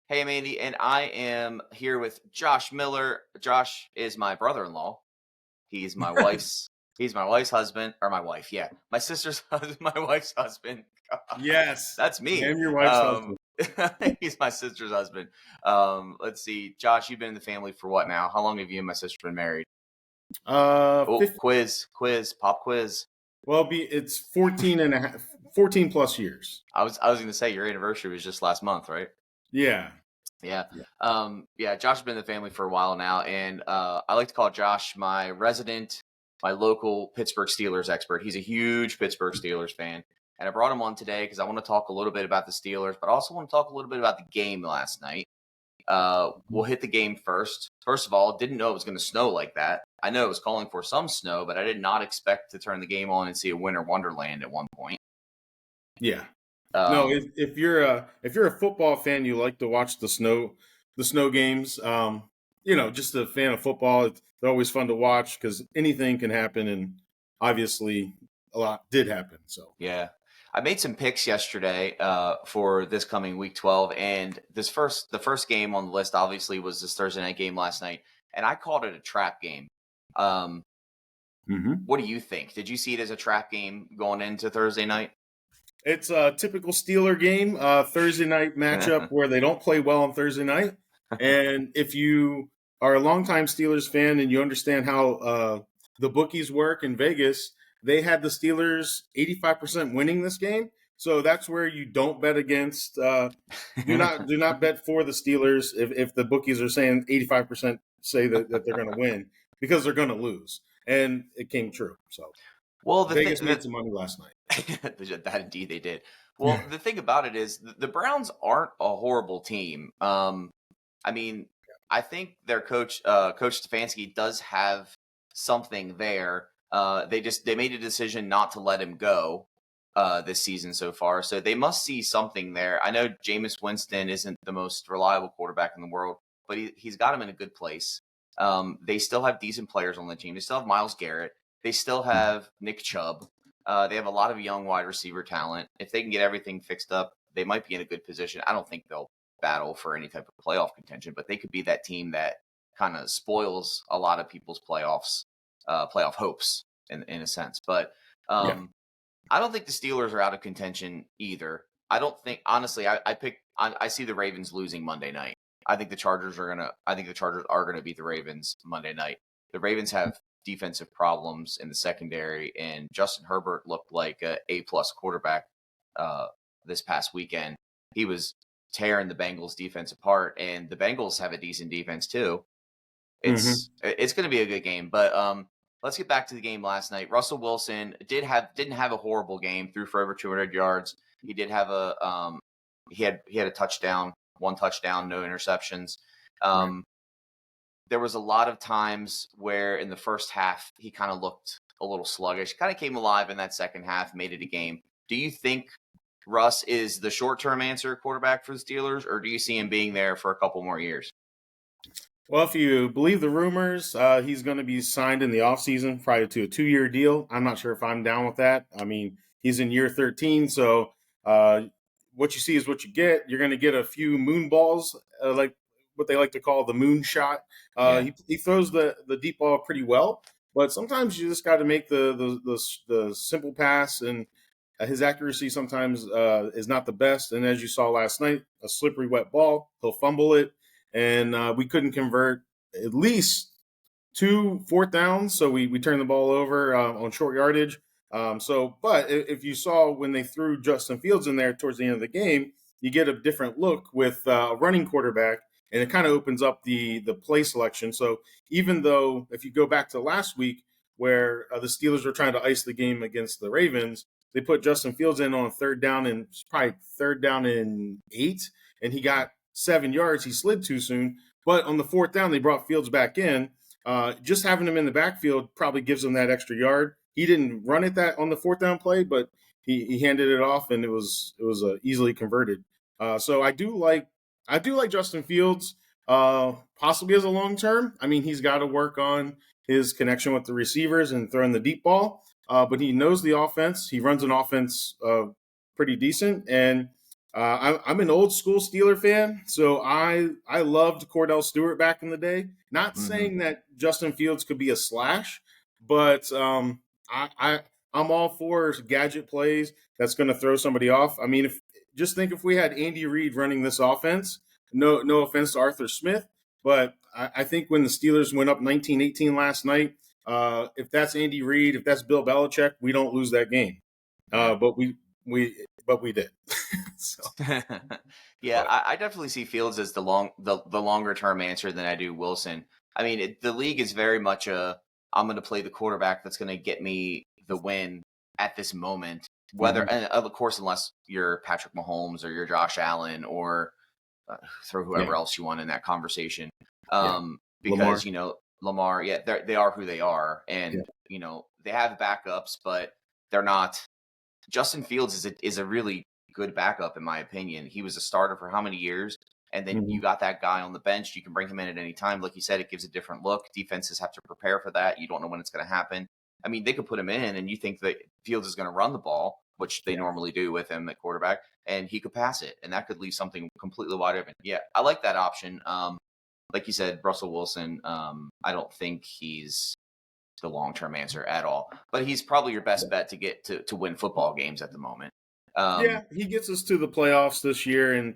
Hey, I'm Andy, and I am here with Josh Miller. Josh is my brother-in-law. He's my wife's. He's my wife's husband, or my wife. Yeah, my sister's husband. My wife's husband. Yes, That's I me. am your wife's husband. He's my sister's husband. Let's see, Josh. You've been in the family for what now? How long have you and my sister been married? Oh, 50, pop quiz. well, it's 14 and a half, 14 plus years. I was going to say your anniversary was just last month, right? Yeah. Yeah. Yeah. Josh has been in the family for a while now, and I like to call Josh my resident, my local Pittsburgh Steelers expert. He's a huge Pittsburgh Steelers fan, and I brought him on today because I want to talk a little bit about the Steelers, but I also want to talk a little bit about the game last night. We'll hit the game first. First of all, didn't know it was going to snow like that. I know it was calling for some snow, but I did not expect to turn the game on and see a winter wonderland at one point. Yeah. No, Um, if you're a football fan, you like to watch the snow games. Just a fan of football, they're always fun to watch because anything can happen, and obviously a lot did happen. So Yeah. I made some picks yesterday for this coming week 12, and the first game on the list obviously was this Thursday night game last night, and I called it a trap game. Um, Mhm. what do you think? Did you see it as a trap game going into Thursday night? It's a typical Steeler game, Thursday night matchup where they don't play well on Thursday night. And if you are a longtime Steelers fan and you understand how the bookies work in Vegas, they had the Steelers 85% winning this game. So that's where you don't bet against. Do not bet for the Steelers if the bookies are saying 85% say that they're going to win because they're going to lose, and it came true. So Well, Vegas made some money last night. that indeed they did. Well, the thing about it is the Browns aren't a horrible team. I mean, I think their Coach Stefanski does have something there. They made a decision not to let him go this season so far, so they must see something there. I know Jameis Winston isn't the most reliable quarterback in the world, but he's got him in a good place. They still have decent players on the team. They still have Myles Garrett. They still have Nick Chubb. They have a lot of young wide receiver talent. If they can get everything fixed up, they might be in a good position. I don't think they'll battle for any type of playoff contention, but they could be that team that kind of spoils a lot of people's playoff hopes in a sense. But Yeah. I don't think the Steelers are out of contention either. I don't think honestly. I see the Ravens losing Monday night. I think the Chargers are gonna beat the Ravens Monday night. The Ravens have defensive problems in the secondary, and Justin Herbert looked like a plus quarterback this past weekend. He was tearing the Bengals defense apart, and the Bengals have a decent defense too. Hmm. It's going to be a good game, but let's get back to the game last night. Russell Wilson didn't have a horrible game. Threw for over 200 yards. He did have he had a touchdown, one touchdown, no interceptions. Right. There was a lot of times where in the first half he kind of looked a little sluggish. Kind of came alive in that second half, made it a game. Do you think Russ is the short-term answer quarterback for the Steelers, or do you see him being there for a couple more years? Well, if you believe the rumors, he's going to be signed in the offseason, probably to a 2-year deal. I'm not sure if I'm down with that. I mean, he's in year 13, so uh, what you see is what you get. You're going to get a few moon balls, like what they like to call the moon shot. Yeah. He throws the deep ball pretty well, but sometimes you just got to make the simple pass, and his accuracy sometimes is not the best. And as you saw last night, a slippery, wet ball, he'll fumble it, and we couldn't convert at least 2 4th downs, so we turned the ball over on short yardage. But if you saw when they threw Justin Fields in there towards the end of the game, you get a different look with a running quarterback, and it kind of opens up the play selection. So even though if you go back to last week where the Steelers were trying to ice the game against the Ravens, they put Justin Fields in on 3rd down and probably 3rd down and 8, and he got 7 yards. He slid too soon. But on the 4th down, they brought Fields back in. Just having him in the backfield probably gives him that extra yard. He didn't run it that on the 4th down play, but he handed it off, and it was easily converted. So I do like Justin Fields, possibly as a long term. I mean, he's got to work on his connection with the receivers and throwing the deep ball. But he knows the offense. He runs an offense pretty decent, and I'm an old school Steeler fan, so I loved Cordell Stewart back in the day. Not saying that Justin Fields could be a slash, but I'm all for gadget plays that's going to throw somebody off. I mean, if we had Andy Reid running this offense, no offense to Arthur Smith, but I think when the Steelers went up 19-18 last night, if that's Andy Reid, if that's Bill Belichick, we don't lose that game. But we did. So, yeah, I definitely see Fields as the longer term answer than I do Wilson. I mean, the league is very much I'm going to play the quarterback that's going to get me the win at this moment. Whether and of course, unless you're Patrick Mahomes or you're Josh Allen or throw whoever else you want in that conversation, because Lamar, they are who they are, and they have backups, but they're not. Justin Fields is a really good backup in my opinion. He was a starter for how many years? And then you got that guy on the bench. You can bring him in at any time. Like you said, it gives a different look. Defenses have to prepare for that. You don't know when it's going to happen. I mean, they could put him in and you think that Fields is going to run the ball, which they normally do with him at quarterback, and he could pass it. And that could leave something completely wide open. Yeah, I like that option. Like you said, Russell Wilson, I don't think he's the long-term answer at all, but he's probably your best bet to get to win football games at the moment. He gets us to the playoffs this year, and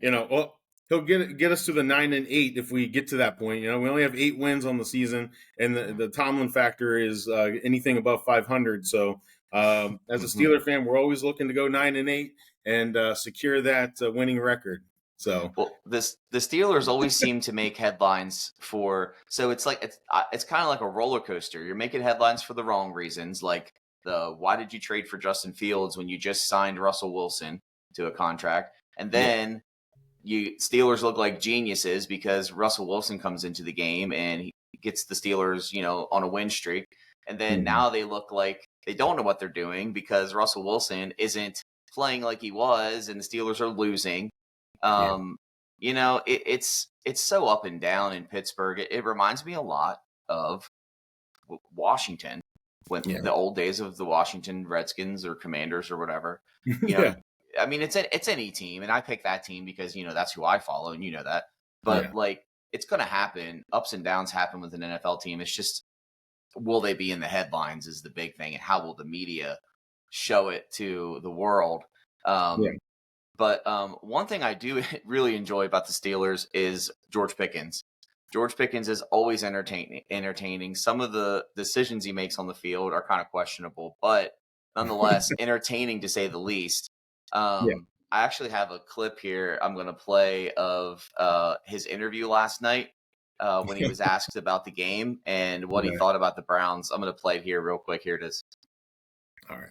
he'll get us to the 9-8 if we get to that point. We only have 8 wins on the season, and the Tomlin factor is anything above 500. So, as a Steeler fan, we're always looking to go 9-8 and secure that winning record. So, well, the Steelers always seem to make headlines so it's like it's kind of like a roller coaster. You're making headlines for the wrong reasons, like why did you trade for Justin Fields when you just signed Russell Wilson to a contract, and then Steelers look like geniuses because Russell Wilson comes into the game and he gets the Steelers, on a win streak, and then now they look like they don't know what they're doing because Russell Wilson isn't playing like he was, and the Steelers are losing. It's so up and down in Pittsburgh. It reminds me a lot of Washington, when the old days of the Washington Redskins or Commanders or whatever. I mean, it's any team, and I pick that team because that's who I follow, and that. But it's going to happen. Ups and downs happen with an NFL team. It's just, will they be in the headlines is the big thing, and how will the media show it to the world? But one thing I do really enjoy about the Steelers is George Pickens. George Pickens is always entertaining. Some of the decisions he makes on the field are kind of questionable, but nonetheless, entertaining to say the least. I actually have a clip here I'm going to play of his interview last night when he was asked about the game and what he thought about the Browns. I'm going to play it here real quick. Here it is. All right.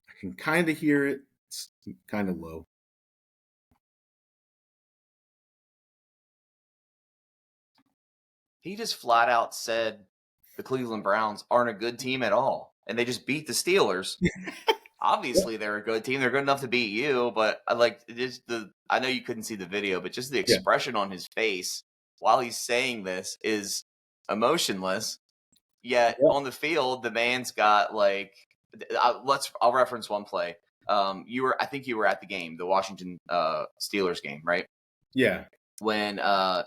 I can kind of hear it. It's kind of low. He just flat out said the Cleveland Browns aren't a good team at all, and they just beat the Steelers. Obviously, they're a good team. They're good enough to beat you, but I know you couldn't see the video, but just the expression on his face while he's saying this is emotionless. Yet on the field, the man's got I'll reference one play. I think you were at the game, the Washington Steelers game, right? Yeah. When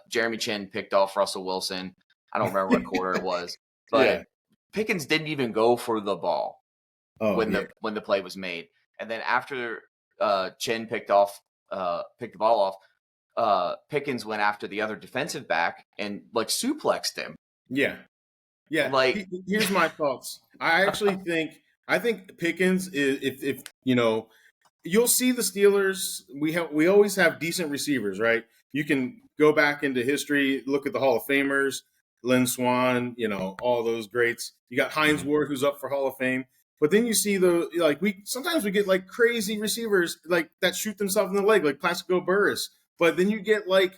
Jeremy Chin picked off Russell Wilson. I don't remember what quarter it was, but Pickens didn't even go for the ball when the play was made. And then after Chin picked the ball off, Pickens went after the other defensive back and suplexed him. Yeah. Here's my thoughts. I think Pickens is, if you'll see the Steelers. We always have decent receivers, right? You can go back into history, look at the Hall of Famers, Lynn Swann, all those greats. You got Hines Ward, who's up for Hall of Fame. But then you see sometimes we get crazy receivers that shoot themselves in the leg, like Plaxico Burress. But then you get like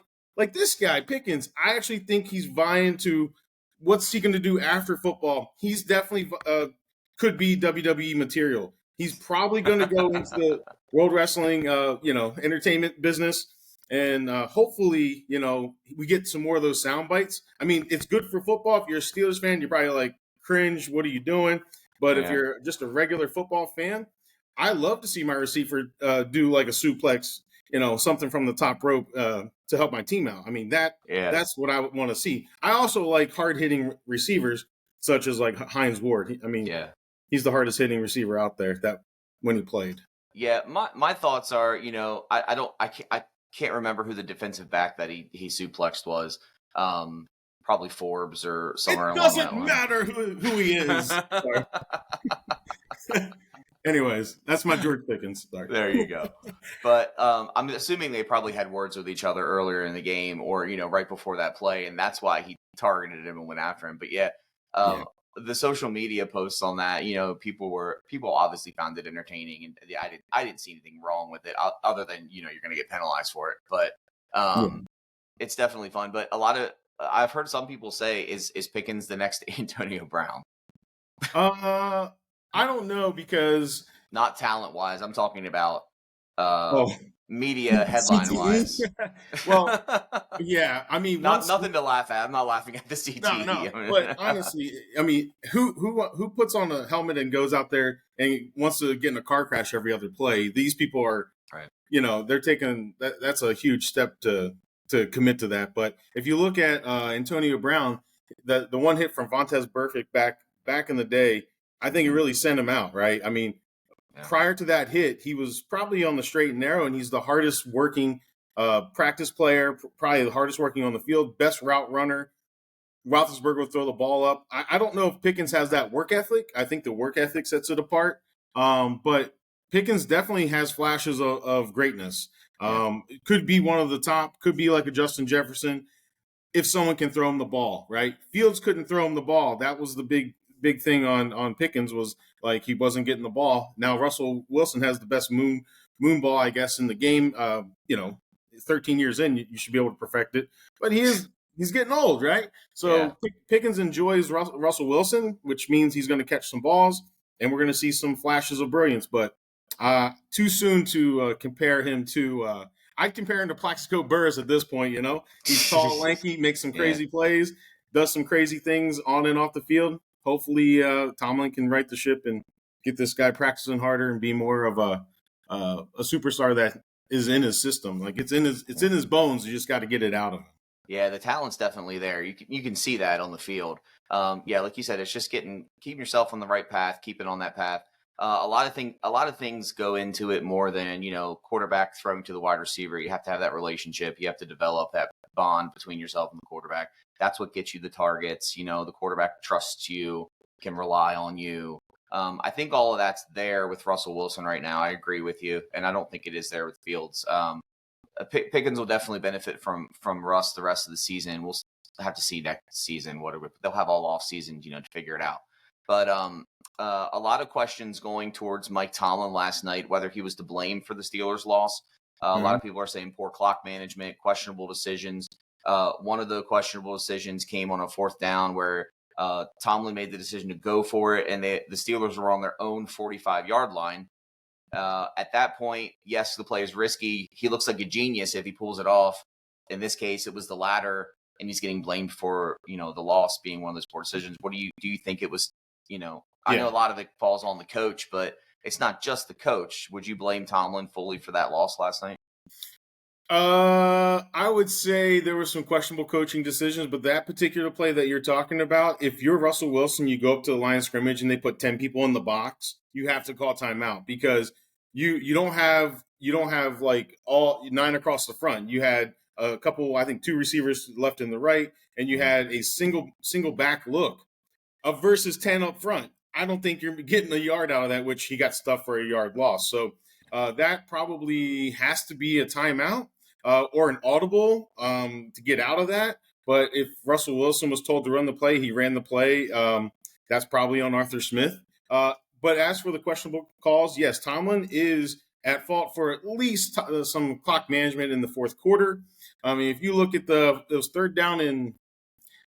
this guy, Pickens. I actually think he's vying to what's he going to do after football. He's definitely could be WWE material. He's probably going to go into the World Wrestling, entertainment business. And hopefully, we get some more of those sound bites. I mean, it's good for football. If you're a Steelers fan, you're probably like, cringe, what are you doing? But if you're just a regular football fan, I love to see my receiver do like a suplex, something from the top rope to help my team out. I mean, that's what I would want to see. I also like hard-hitting receivers, such as like Hines Ward. I mean, he's the hardest hitting receiver out there when he played. Yeah, my thoughts are, I can't remember who the defensive back that he suplexed was. Probably Forbes or somewhere along that line. It doesn't matter who he is. Anyways, that's my George Pickens. Sorry. There you go. But I'm assuming they probably had words with each other earlier in the game, or right before that play, and that's why he targeted him and went after him. But the social media posts on that, people obviously found it entertaining, and I didn't see anything wrong with it other than you're going to get penalized for it. But it's definitely fun. But I've heard some people say is Pickens the next Antonio Brown? I don't know, because not talent wise. I'm talking about media headline wise. Well, yeah. I mean, nothing to laugh at. I'm not laughing at the CTE. No. But honestly, I mean, who puts on a helmet and goes out there and wants to get in a car crash every other play? These people are, they're taking that's a huge step to commit to that. But if you look at Antonio Brown, the one hit from Vontaze Burfict back in the day, I think it really sent him out, right? I mean, prior to that hit, he was probably on the straight and narrow, and he's the hardest working practice player, probably the hardest working on the field, best route runner. Roethlisberger will throw the ball up. I don't know if Pickens has that work ethic. I think the work ethic sets it apart. But Pickens definitely has flashes of greatness. It could be one of the top, could be like a Justin Jefferson if someone can throw him the ball, right? Fields couldn't throw him the ball. That was the big thing on Pickens, was like he wasn't getting the ball. Now Russell Wilson has the best moon ball, I guess, in the game. 13 years in, you should be able to perfect it. But he's getting old, right? So Pickens enjoys Russell Wilson, which means he's going to catch some balls, and we're going to see some flashes of brilliance. But too soon to compare him to I'd compare him to Plaxico Burress at this point. He's tall, lanky, makes some crazy plays, does some crazy things on and off the field. Hopefully Tomlin can right the ship and get this guy practicing harder and be more of a superstar that is in his system. Like it's in his bones. You just got to get it out of him. Yeah, the talent's definitely there. You can see that on the field. Like you said, it's just keeping yourself on the right path, keeping on that path. A lot of things go into it more than quarterback throwing to the wide receiver. You have to have that relationship. You have to develop that bond between yourself and the quarterback. That's what gets you the targets. The quarterback trusts you, can rely on you. I think all of that's there with Russell Wilson right now. I agree with you, and I don't think it is there with Fields. Pickens will definitely benefit from Russ the rest of the season. We'll have to see next season they'll have all off season, to figure it out. But a lot of questions going towards Mike Tomlin last night, whether he was to blame for the Steelers' loss. A lot of people are saying poor clock management, questionable decisions. One of the questionable decisions came on a fourth down where Tomlin made the decision to go for it, and the Steelers were on their own 45-yard line. At that point, yes, the play is risky. He looks like a genius if he pulls it off. In this case, it was the latter, and he's getting blamed for the loss being one of those poor decisions. What do you think it was? I know a lot of it falls on the coach, but it's not just the coach. Would you blame Tomlin fully for that loss last night? I would say there were some questionable coaching decisions, but that particular play that you're talking about, if you're Russell Wilson, you go up to the line of scrimmage and they put 10 people in the box, you have to call timeout, because you don't have like all 9 across the front. You had a couple, I think 2 receivers left and the right, and you had a single back look versus 10 up front. I don't think you're getting a yard out of that, which he got stuffed for a yard loss. So that probably has to be a timeout or an audible to get out of that. But if Russell Wilson was told to run the play, he ran the play. That's probably on Arthur Smith. But as for the questionable calls, yes, Tomlin is at fault for at least some clock management in the fourth quarter. I mean, if you look at it was third down in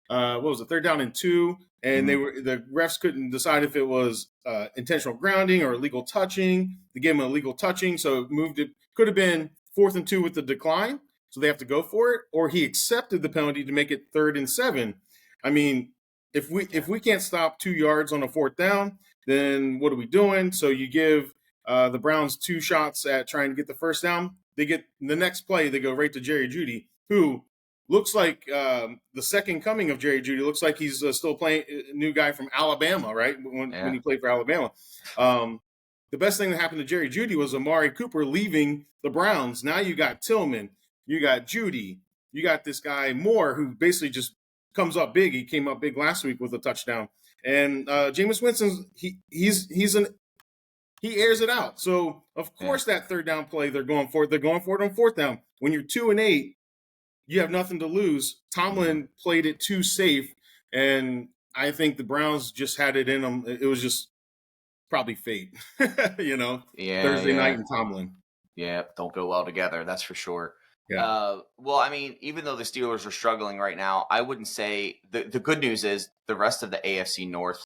third down and 2, and the refs couldn't decide if it was intentional grounding or illegal touching. They gave him an illegal touching, so it could have been 4th and 2 with the decline, so they have to go for it, or he accepted the penalty to make it 3rd and 7. I mean, if we can't stop 2 yards on a 4th down, then what are we doing? So you give the Browns 2 shots at trying to get the 1st down. They get the next play, they go right to Jerry Jeudy, who looks like the second coming of Jerry Jeudy. Looks like he's still playing, a new guy from Alabama, right? When he played for Alabama. The best thing that happened to Jerry Jeudy was Amari Cooper leaving the Browns. Now you got Tillman, you got Jeudy, you got this guy Moore, who basically just comes up big. He came up big last week with a touchdown. And Jameis Winston, he airs it out. So of course that 3rd down play, they're going for it. They're going for it on 4th down. When you're 2 and 8, you have nothing to lose. Tomlin played it too safe, and I think the Browns just had it in them. It was just probably fate, Thursday night and Tomlin. Yeah, don't go well together. That's for sure. Yeah. Well, I mean, even though the Steelers are struggling right now, I wouldn't say the good news is the rest of the AFC North,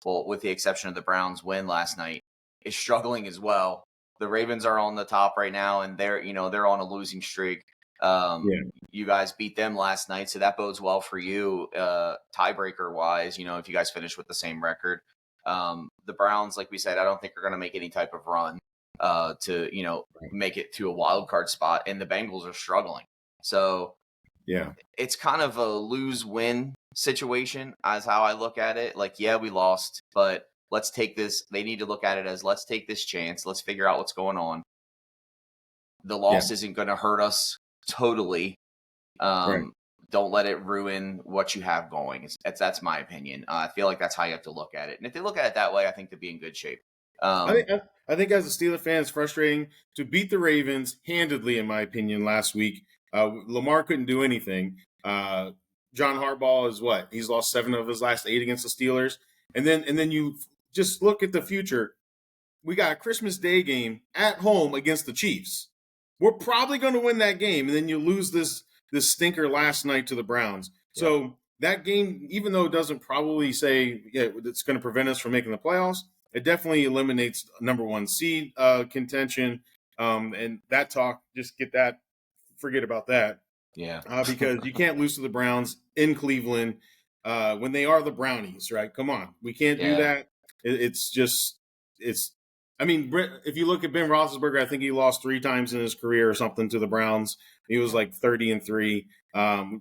well, with the exception of the Browns win last night, is struggling as well. The Ravens are on the top right now, and they're on a losing streak. You guys beat them last night, so that bodes well for you, tiebreaker wise. If you guys finish with the same record, the Browns, like we said, I don't think are going to make any type of run to make it to a wild card spot, and the Bengals are struggling. So it's kind of a lose-win situation, as how I look at it. Like, yeah, we lost, but let's take this. They need to look at it as, let's take this chance. Let's figure out what's going on. The loss isn't going to hurt us totally. Don't let it ruin what you have going. That's my opinion. I feel like that's how you have to look at it. And if they look at it that way, I think they'll be in good shape. I think as a Steelers fan, it's frustrating to beat the Ravens handedly, in my opinion, last week. Lamar couldn't do anything. John Harbaugh is what? He's lost 7 of his last 8 against the Steelers. And then you just look at the future. We got a Christmas Day game at home against the Chiefs. We're probably going to win that game, and then you lose this stinker last night to the Browns. So that game, even though it doesn't probably say it's going to prevent us from making the playoffs, it definitely eliminates number 1 seed contention. And that talk, just forget about that. Yeah. Because you can't lose to the Browns in Cleveland when they are the Brownies, right? Come on. We can't do that. I mean, if you look at Ben Roethlisberger, I think he lost 3 times in his career or something to the Browns. He was like 30-3.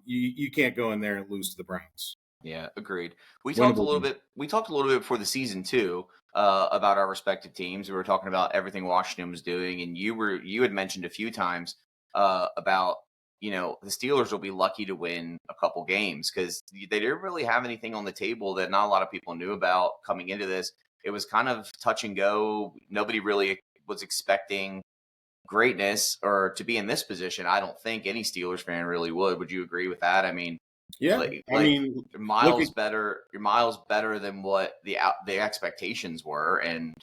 You can't go in there and lose to the Browns. Yeah, agreed. We talked a little bit before the season too about our respective teams. We were talking about everything Washington was doing, and you had mentioned a few times about the Steelers will be lucky to win a couple games because they didn't really have anything on the table that not a lot of people knew about coming into this. It was kind of touch and go. Nobody really was expecting greatness or to be in this position. I don't think any Steelers fan really would. Would you agree with that? I mean, I mean, you're miles better than what the expectations were, and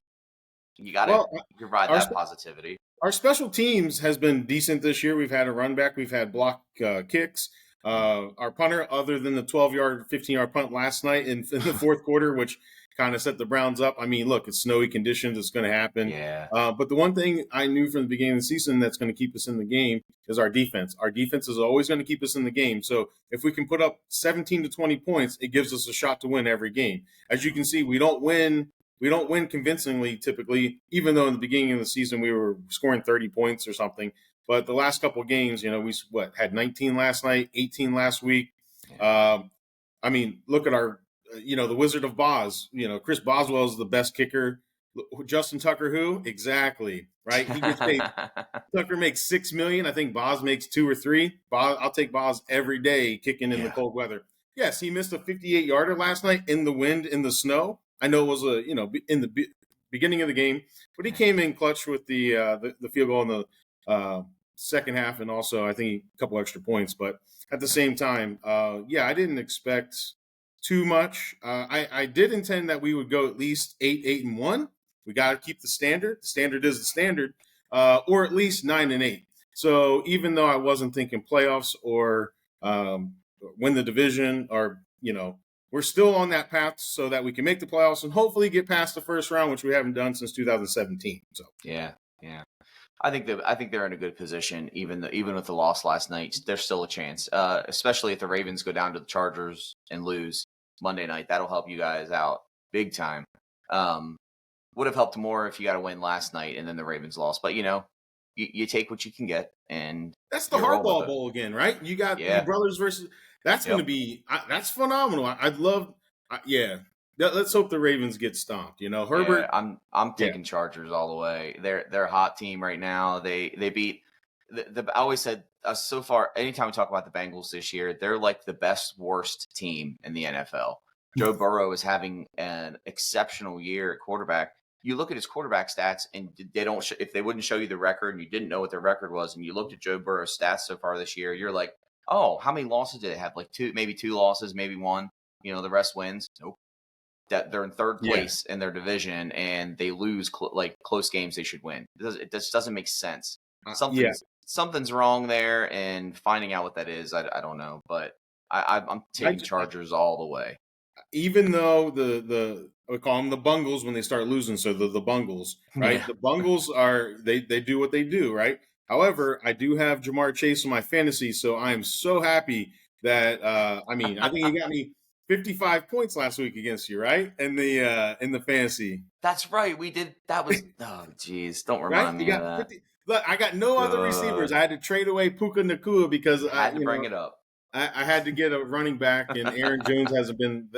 you got to provide that positivity. Our special teams has been decent this year. We've had a run back. We've had block kicks. Our punter, other than the 12-yard, 15-yard punt last night in the fourth quarter, which kind of set the Browns up. I mean, look, it's snowy conditions. It's going to happen. Yeah. But the one thing I knew from the beginning of the season that's going to keep us in the game is our defense. Our defense is always going to keep us in the game. So if we can put up 17 to 20 points, it gives us a shot to win every game. As you can see, we don't win convincingly typically, even though in the beginning of the season we were scoring 30 points or something. But the last couple of games, we had 19 last night, 18 last week. I mean, look at our the Wizard of Boz. Chris Boswell is the best kicker. Justin Tucker, who? Exactly, right? He gets paid. Tucker makes $6 million. I think Boz makes 2 or 3. I'll take Boz every day kicking in the cold weather. Yes, he missed a 58-yarder last night in the wind, in the snow. I know it was in the beginning of the game, but he came in clutch with the field goal in the second half, and also I think a couple extra points. But at the same time, I didn't expect too much. I did intend that we would go at least 8-1. We got to keep the standard. The standard is the standard, or at least 9-8. So even though I wasn't thinking playoffs or win the division, or we're still on that path so that we can make the playoffs and hopefully get past the first round, which we haven't done since 2017. So yeah. Yeah. I think they're in a good position, even with the loss last night. There's still a chance, especially if the Ravens go down to the Chargers and lose Monday night. That'll help you guys out big time. Um, would have helped more if you got a win last night and then the Ravens lost. But you take what you can get, and That's the you roll with Hardball it. Bowl again, right? You got your Yeah. brothers versus. That's going to Yep. be. That's phenomenal. I'd love. Yeah. Let's hope the Ravens get stomped. Yeah, Herbert. I'm Yeah. taking Chargers all the way. They're a hot team right now. They beat I always said so far. Anytime we talk about the Bengals this year, they're like the best worst team in the NFL. Joe Burrow is having an exceptional year at quarterback. You look at his quarterback stats, and they don't. If they wouldn't show you the record, and you didn't know what their record was, and you looked at Joe Burrow's stats so far this year, you're like, oh, how many losses did they have? Like maybe two losses, maybe one. The rest wins. Nope. That they're in third Yeah. place in their division and they lose close games they should win. It just doesn't make sense. Yeah. Something's wrong there, and finding out what that is, I don't know. But I'm taking Chargers all the way. Even though we call them the Bungles when they start losing, so the Bungles, right? Yeah. The Bungles they do what they do, right? However, I do have Jamar Chase in my fantasy, so I am so happy that I think he got me 55 points last week against you, right? In the fantasy. That's right. We did. That was oh geez, don't remind Right? me of that. Look, I got no other receivers. I had to trade away Puka Nakua because I had to bring it up. I had to get a running back, and Aaron Jones hasn't been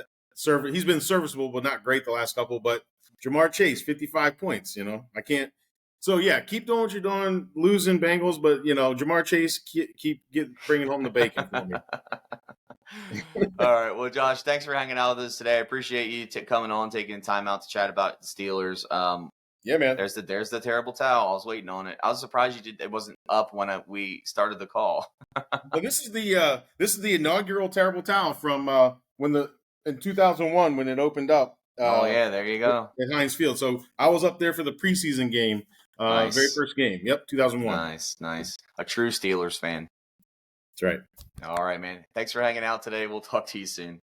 he's been serviceable, but not great the last couple. But Jamar Chase, 55 points. I can't. So yeah, keep doing what you're doing, losing Bengals, but Jamar Chase keep bringing home the bacon for me. All right, well, Josh, thanks for hanging out with us today. I appreciate you coming on, taking the time out to chat about the Steelers. Yeah, man. There's the terrible towel. I was waiting on it. I was surprised it wasn't up when we started the call. Well, this is the inaugural terrible towel from in 2001 when it opened up. Oh yeah, there you go. At Heinz Field. So I was up there for the preseason game, nice. Very first game. Yep, 2001. Nice. A true Steelers fan. That's right. All right, man. Thanks for hanging out today. We'll talk to you soon.